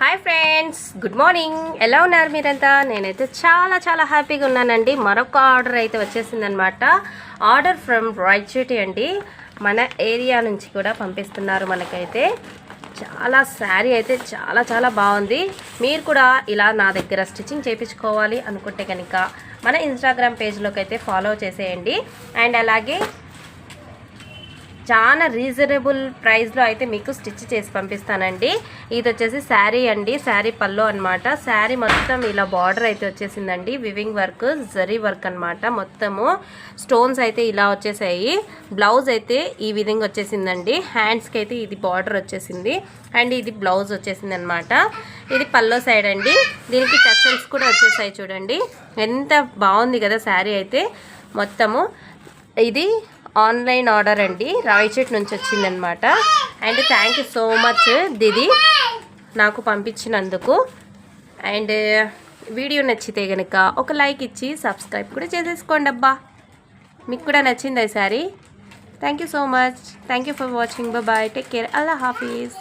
Hi friends, good morning. ఎలా ఉన్నారు మీరంతా? నేనైతే చాలా హ్యాపీగా ఉన్నానండి. మరొక ఆర్డర్ అయితే వచ్చేసిందనమాట. ఆర్డర్ ఫ్రమ్ రాయచోటి అండి. మన ఏరియా నుంచి కూడా పంపిస్తున్నారు మనకైతే. శారీ అయితే చాలా బాగుంది. మీరు కూడా ఇలా నా దగ్గర స్టిచ్చింగ్ చేయించుకోవాలి అనుకుంటే కనుక మన ఇన్స్టాగ్రామ్ పేజ్లోకి అయితే ఫాలో చేసేయండి. అండ్ అలాగే చాలా రీజనబుల్ ప్రైస్లో అయితే మీకు స్టిచ్ చేసి పంపిస్తానండి. ఇది వచ్చేసి శారీ అండి, శారీ పల్లో అనమాట. శారీ మొత్తం ఇలా బార్డర్ అయితే వచ్చేసిందండి, వివింగ్ వర్క్, జరీ వర్క్ అనమాట. మొత్తము స్టోన్స్ అయితే ఇలా వచ్చేసాయి. బ్లౌజ్ అయితే ఈ విధంగా వచ్చేసిందండి. హ్యాండ్స్కి అయితే ఇది బార్డర్ వచ్చేసింది అండ్ ఇది బ్లౌజ్ వచ్చేసింది అనమాట. ఇది పల్లో సైడ్ అండి. దీనికి టసల్స్ కూడా వచ్చేసాయి. చూడండి ఎంత బాగుంది కదా శారీ అయితే. మొత్తము ఇది ఆన్లైన్ ఆర్డర్ అండి, రాయచోటి నుంచి వచ్చిందనమాట. And thank you so much దీది నాకు పంపించినందుకు. అండ్ వీడియో నచ్చితే కనుక ఒక లైక్ ఇచ్చి సబ్స్క్రైబ్ కూడా చేసేసుకోండి అబ్బా. మీకు కూడా నచ్చింది ఈ sari. Thank you so much. Thank you for watching. Bye, take care. అల్లా హాఫీజ్.